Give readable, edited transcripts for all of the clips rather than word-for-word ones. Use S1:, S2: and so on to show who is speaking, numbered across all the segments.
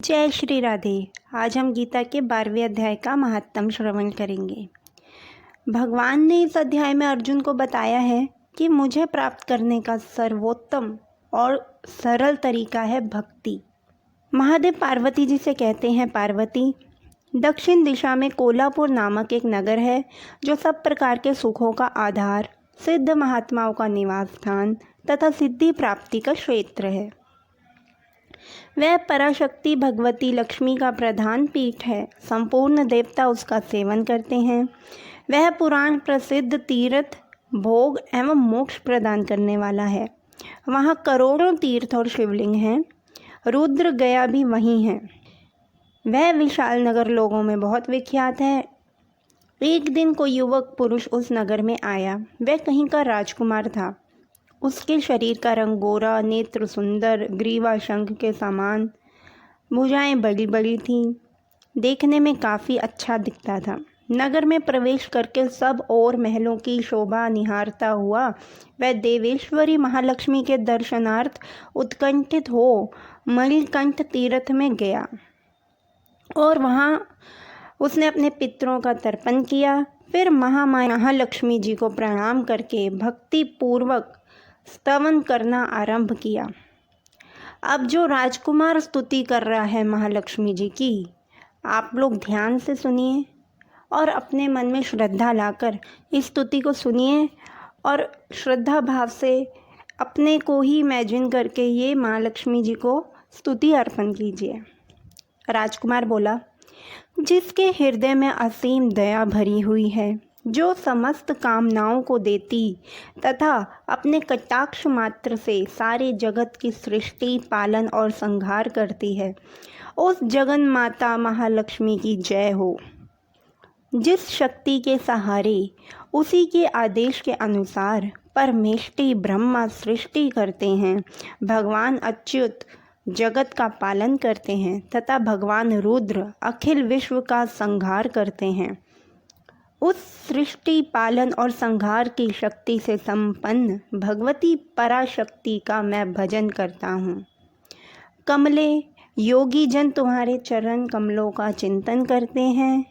S1: जय श्री राधे। आज हम गीता के 12वें अध्याय का महात्म श्रवण करेंगे। भगवान ने इस अध्याय में अर्जुन को बताया है कि मुझे प्राप्त करने का सर्वोत्तम और सरल तरीका है भक्ति। महादेव पार्वती जी से कहते हैं, पार्वती, दक्षिण दिशा में कोल्हापुर नामक एक नगर है जो सब प्रकार के सुखों का आधार, सिद्ध महात्माओं का निवास स्थान तथा सिद्धि प्राप्ति का क्षेत्र है। वह पराशक्ति भगवती लक्ष्मी का प्रधान पीठ है। संपूर्ण देवता उसका सेवन करते हैं। वह पुराण प्रसिद्ध तीर्थ, भोग एवं मोक्ष प्रदान करने वाला है। वहाँ करोड़ों तीर्थ और शिवलिंग हैं। रुद्र गया भी वहीं है। वह विशाल नगर लोगों में बहुत विख्यात है। एक दिन कोई युवक पुरुष उस नगर में आया। वह कहीं का राजकुमार था। उसके शरीर का रंग गोरा, नेत्र सुंदर, ग्रीवा शंख के समान, भुजाएं बड़ी बड़ी थीं। देखने में काफ़ी अच्छा दिखता था। नगर में प्रवेश करके सब और महलों की शोभा निहारता हुआ वह देवेश्वरी महालक्ष्मी के दर्शनार्थ उत्कंठित हो मणिकंठ तीर्थ में गया और वहाँ उसने अपने पितरों का तर्पण किया। फिर महामाया महालक्ष्मी जी को प्रणाम करके भक्ति पूर्वक स्तवन करना आरंभ किया। अब जो राजकुमार स्तुति कर रहा है महालक्ष्मी जी की, आप लोग ध्यान से सुनिए और अपने मन में श्रद्धा लाकर इस स्तुति को सुनिए और श्रद्धा भाव से अपने को ही इमेजिन करके ये महालक्ष्मी जी को स्तुति अर्पण कीजिए। राजकुमार बोला, जिसके हृदय में असीम दया भरी हुई है, जो समस्त कामनाओं को देती तथा अपने कटाक्ष मात्र से सारे जगत की सृष्टि, पालन और संहार करती है, उस जगन माता महालक्ष्मी की जय हो। जिस शक्ति के सहारे उसी के आदेश के अनुसार परमेष्टि ब्रह्मा सृष्टि करते हैं, भगवान अच्युत जगत का पालन करते हैं तथा भगवान रुद्र अखिल विश्व का संहार करते हैं, उस सृष्टि, पालन और संहार की शक्ति से संपन्न भगवती पराशक्ति का मैं भजन करता हूँ। कमले, योगी जन तुम्हारे चरण कमलों का चिंतन करते हैं।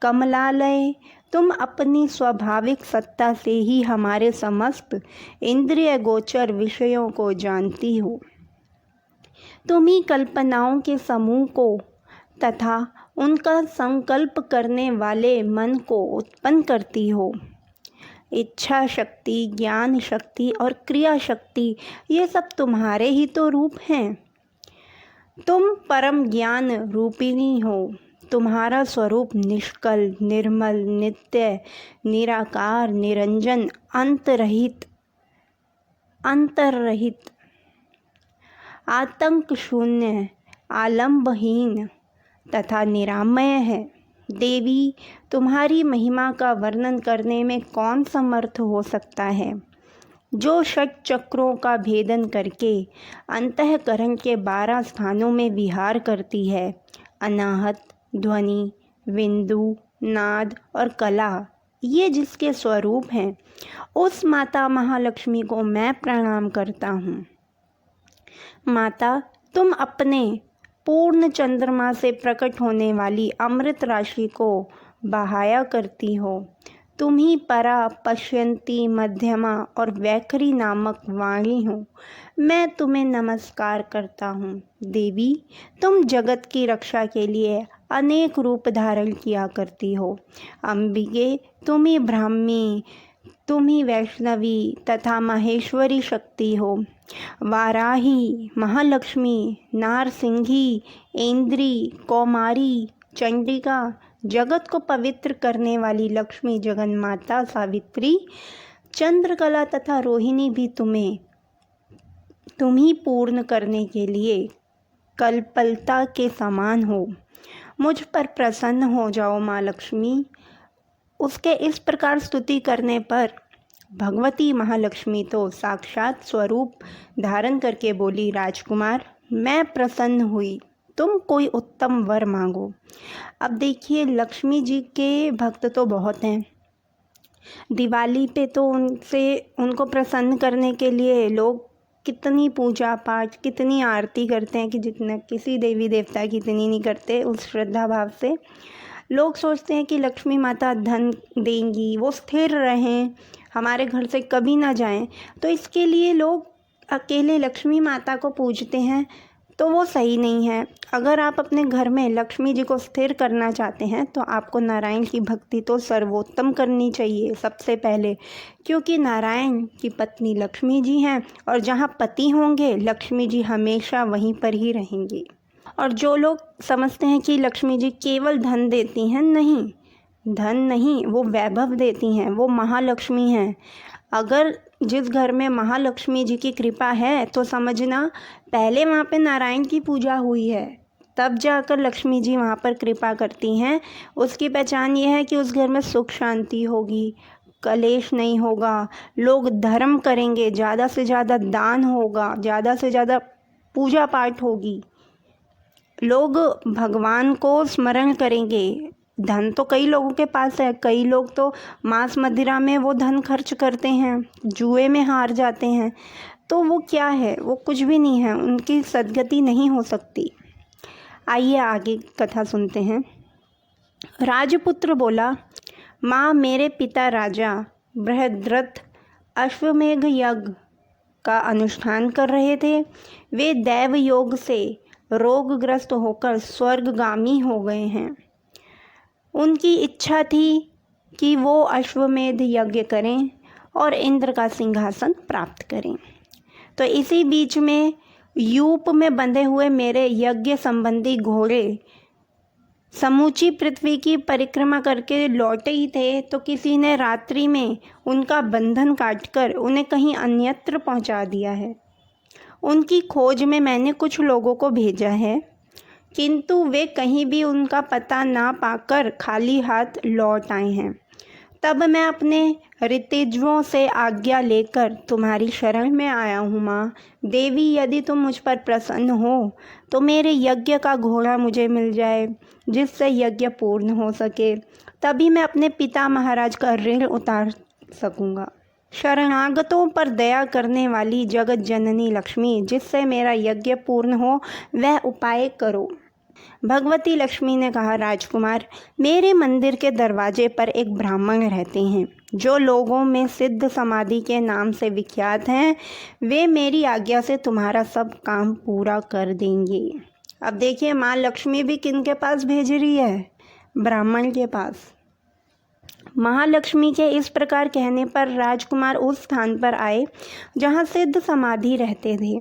S1: कमलालय, तुम अपनी स्वाभाविक सत्ता से ही हमारे समस्त इंद्रिय गोचर विषयों को जानती हो। तुम ही कल्पनाओं के समूह को तथा उनका संकल्प करने वाले मन को उत्पन्न करती हो। इच्छा शक्ति, ज्ञान शक्ति और क्रिया शक्ति, ये सब तुम्हारे ही तो रूप हैं। तुम परम ज्ञान रूपिणी हो। तुम्हारा स्वरूप निष्कल, निर्मल, नित्य, निराकार, निरंजन, अंतररहित, आतंक शून्य, आलंबहीन तथा निरामय है। देवी, तुम्हारी महिमा का वर्णन करने में कौन समर्थ हो सकता है, जो षट चक्रों का भेदन करके अंतःकरण के 12 स्थानों में विहार करती है। अनाहत, ध्वनि, बिंदु, नाद और कला, ये जिसके स्वरूप हैं, उस माता महालक्ष्मी को मैं प्रणाम करता हूँ। माता, तुम अपने पूर्ण चंद्रमा से प्रकट होने वाली अमृत राशि को बहाया करती हो। तुम ही परा, पश्यंती, मध्यमा और वैखरी नामक वाणी हो। मैं तुम्हें नमस्कार करता हूँ। देवी, तुम जगत की रक्षा के लिए अनेक रूप धारण किया करती हो। अंबिके, तुम ही ब्राह्मी, तुम ही वैष्णवी तथा महेश्वरी शक्ति हो। वाराही, महालक्ष्मी, नारसिंही, इंद्री, कौमारी, चंडिका, जगत को पवित्र करने वाली लक्ष्मी जगन्माता सावित्री, चंद्रकला तथा रोहिणी भी तुम ही पूर्ण करने के लिए कल्पलता के समान हो। मुझ पर प्रसन्न हो जाओ माँ लक्ष्मी। उसके इस प्रकार स्तुति करने पर भगवती महालक्ष्मी तो साक्षात स्वरूप धारण करके बोली, राजकुमार, मैं प्रसन्न हुई। तुम कोई उत्तम वर मांगो। अब देखिए, लक्ष्मी जी के भक्त तो बहुत हैं। दिवाली पे तो उनको प्रसन्न करने के लिए लोग कितनी पूजा पाठ, कितनी आरती करते हैं कि जितना किसी देवी देवता की इतनी नहीं करते उस श्रद्धा भाव से। लोग सोचते हैं कि लक्ष्मी माता धन देंगी, वो स्थिर रहें, हमारे घर से कभी ना जाएं, तो इसके लिए लोग अकेले लक्ष्मी माता को पूजते हैं, तो वो सही नहीं है। अगर आप अपने घर में लक्ष्मी जी को स्थिर करना चाहते हैं तो आपको नारायण की भक्ति तो सर्वोत्तम करनी चाहिए सबसे पहले, क्योंकि नारायण की पत्नी लक्ष्मी जी हैं और जहाँ पति होंगे लक्ष्मी जी हमेशा वहीं पर ही रहेंगी। और जो लोग समझते हैं कि लक्ष्मी जी केवल धन देती हैं, नहीं, धन नहीं, वो वैभव देती हैं, वो महालक्ष्मी हैं। अगर जिस घर में महालक्ष्मी जी की कृपा है तो समझना पहले वहाँ पे नारायण की पूजा हुई है, तब जाकर लक्ष्मी जी वहाँ पर कृपा करती हैं। उसकी पहचान ये है कि उस घर में सुख शांति होगी, कलेश नहीं होगा, लोग धर्म करेंगे, ज़्यादा से ज़्यादा दान होगा, ज़्यादा से ज़्यादा पूजा पाठ होगी, लोग भगवान को स्मरण करेंगे। धन तो कई लोगों के पास है, कई लोग तो मांस मदिरा में वो धन खर्च करते हैं, जुए में हार जाते हैं, तो वो क्या है, वो कुछ भी नहीं है, उनकी सद्गति नहीं हो सकती। आइए आगे कथा सुनते हैं। राजपुत्र बोला, माँ, मेरे पिता राजा बृहद्रथ अश्वमेघ यज्ञ का अनुष्ठान कर रहे थे। वे दैव योग से रोगग्रस्त होकर स्वर्गगामी हो गए हैं। उनकी इच्छा थी कि वो अश्वमेध यज्ञ करें और इंद्र का सिंहासन प्राप्त करें। तो इसी बीच में यूप में बंधे हुए मेरे यज्ञ संबंधी घोड़े समूची पृथ्वी की परिक्रमा करके लौटे ही थे, तो किसी ने रात्रि में उनका बंधन काटकर उन्हें कहीं अन्यत्र पहुंचा दिया है। उनकी खोज में मैंने कुछ लोगों को भेजा है, किंतु वे कहीं भी उनका पता ना पाकर खाली हाथ लौट आए हैं। तब मैं अपने ऋतिज्वों से आज्ञा लेकर तुम्हारी शरण में आया हूँ। माँ देवी, यदि तुम मुझ पर प्रसन्न हो तो मेरे यज्ञ का घोड़ा मुझे मिल जाए, जिससे यज्ञ पूर्ण हो सके, तभी मैं अपने पिता महाराज का ऋण उतार सकूँगा। शरणागतों पर दया करने वाली जगत जननी लक्ष्मी, जिससे मेरा यज्ञ पूर्ण हो, वह उपाय करो। भगवती लक्ष्मी ने कहा, राजकुमार, मेरे मंदिर के दरवाजे पर एक ब्राह्मण रहते हैं जो लोगों में सिद्ध समाधि के नाम से विख्यात हैं। वे मेरी आज्ञा से तुम्हारा सब काम पूरा कर देंगे। अब देखिए, माँ लक्ष्मी भी किन के पास भेज रही है? ब्राह्मण के पास। महालक्ष्मी के इस प्रकार कहने पर राजकुमार उस स्थान पर आए जहाँ सिद्ध समाधि रहते थे।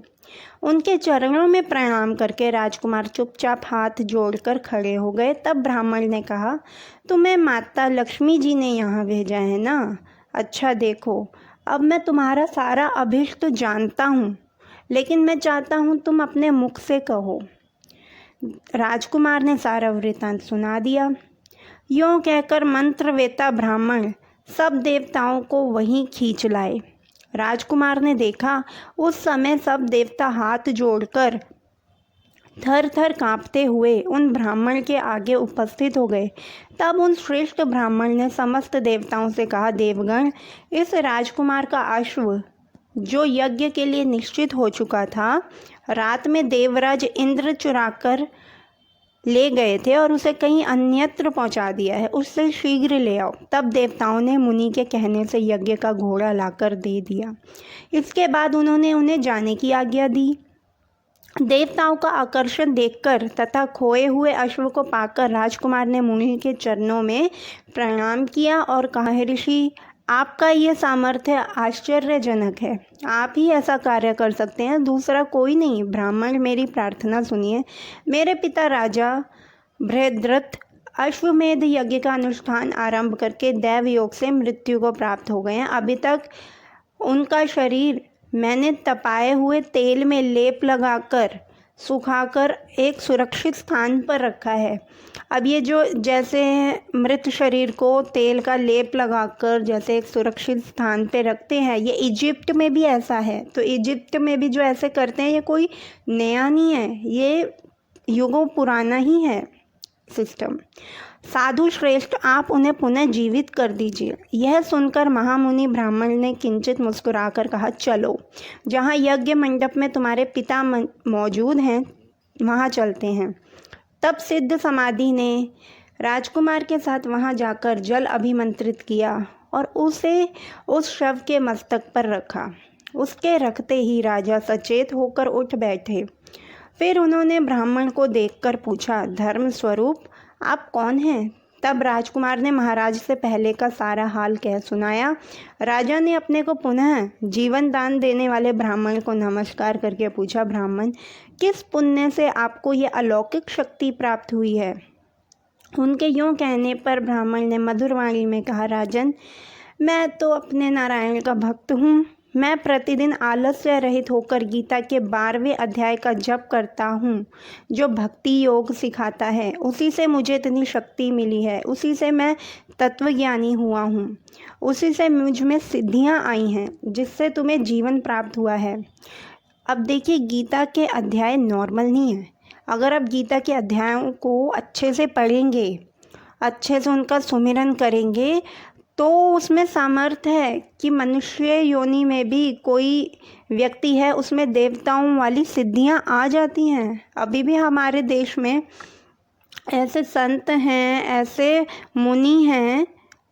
S1: उनके चरणों में प्रणाम करके राजकुमार चुपचाप हाथ जोड़कर खड़े हो गए। तब ब्राह्मण ने कहा, तुम्हें माता लक्ष्मी जी ने यहाँ भेजा है ना? अच्छा देखो, अब मैं तुम्हारा सारा अभीष्ट जानता हूँ, लेकिन मैं चाहता हूँ तुम अपने मुख से कहो। राजकुमार ने सारा वृत्तांत सुना दिया। यों कहकर मंत्रवेता ब्राह्मण सब देवताओं को वहीं खींच लाए। राजकुमार ने देखा, उस समय सब देवता हाथ जोड़कर थर थर कांपते हुए उन ब्राह्मण के आगे उपस्थित हो गए। तब उन श्रेष्ठ ब्राह्मण ने समस्त देवताओं से कहा, देवगण, इस राजकुमार का अश्व जो यज्ञ के लिए निश्चित हो चुका था, रात में देवराज इंद्र चुराकर ले गए थे और उसे कहीं अन्यत्र पहुंचा दिया है, उससे शीघ्र ले आओ। तब देवताओं ने मुनि के कहने से यज्ञ का घोड़ा लाकर दे दिया। इसके बाद उन्होंने उन्हें जाने की आज्ञा दी। देवताओं का आकर्षण देखकर तथा खोए हुए अश्व को पाकर राजकुमार ने मुनि के चरणों में प्रणाम किया और कहा, ऋषि, आपका ये सामर्थ्य आश्चर्यजनक है। आप ही ऐसा कार्य कर सकते हैं, दूसरा कोई नहीं। ब्राह्मण, मेरी प्रार्थना सुनिए। मेरे पिता राजा बृहद्रथ अश्वमेध यज्ञ का अनुष्ठान आरंभ करके दैव योग से मृत्यु को प्राप्त हो गए हैं। अभी तक उनका शरीर मैंने तपाए हुए तेल में लेप लगाकर सुखाकर एक सुरक्षित स्थान पर रखा है। अब ये जो जैसे मृत शरीर को तेल का लेप लगाकर जैसे एक सुरक्षित स्थान पे रखते हैं, ये इजिप्ट में भी ऐसा है। तो इजिप्ट में भी जो ऐसे करते हैं, ये कोई नया नहीं है, ये युगों पुराना ही है। सिस्टम। साधु श्रेष्ठ, आप उन्हें पुनः जीवित कर दीजिए। यह सुनकर महामुनि ब्राह्मण ने किंचित मुस्कुराकर कहा, चलो, जहाँ यज्ञ मंडप में तुम्हारे पिता मौजूद हैं वहाँ चलते हैं। तब सिद्ध समाधि ने राजकुमार के साथ वहाँ जाकर जल अभिमंत्रित किया और उसे उस शव के मस्तक पर रखा। उसके रखते ही राजा सचेत होकर उठ बैठे। फिर उन्होंने ब्राह्मण को देखकर पूछा, धर्म स्वरूप आप कौन हैं? तब राजकुमार ने महाराज से पहले का सारा हाल कह सुनाया। राजा ने अपने को पुनः जीवन दान देने वाले ब्राह्मण को नमस्कार करके पूछा, ब्राह्मण, किस पुण्य से आपको ये अलौकिक शक्ति प्राप्त हुई है? उनके यूँ कहने पर ब्राह्मण ने मधुर वाणी में कहा, राजन, मैं तो अपने नारायण का भक्त हूँ। मैं प्रतिदिन आलस्य रहित होकर गीता के 12वें अध्याय का जप करता हूँ, जो भक्ति योग सिखाता है। उसी से मुझे इतनी शक्ति मिली है, उसी से मैं तत्वज्ञानी हुआ हूँ, उसी से मुझ में सिद्धियाँ आई हैं, जिससे तुम्हें जीवन प्राप्त हुआ है। अब देखिए, गीता के अध्याय नॉर्मल नहीं है। अगर आप गीता के अध्यायों को अच्छे से पढ़ेंगे, अच्छे से उनका सुमिरन करेंगे, तो उसमें सामर्थ्य है कि मनुष्य योनि में भी कोई व्यक्ति है, उसमें देवताओं वाली सिद्धियां आ जाती हैं। अभी भी हमारे देश में ऐसे संत हैं, ऐसे मुनि हैं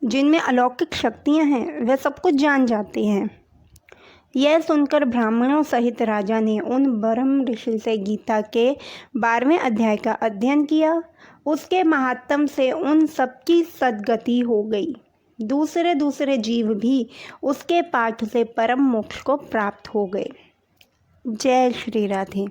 S1: जिनमें अलौकिक शक्तियां हैं, वे सब कुछ जान जाते हैं। यह सुनकर ब्राह्मणों सहित राजा ने उन ब्रह्म ऋषि से गीता के 12वें अध्याय का अध्ययन किया। उसके महात्म से उन सबकी सद्गति हो गई। दूसरे जीव भी उसके पाठ से परम मोक्ष को प्राप्त हो गए। जय श्री राधे।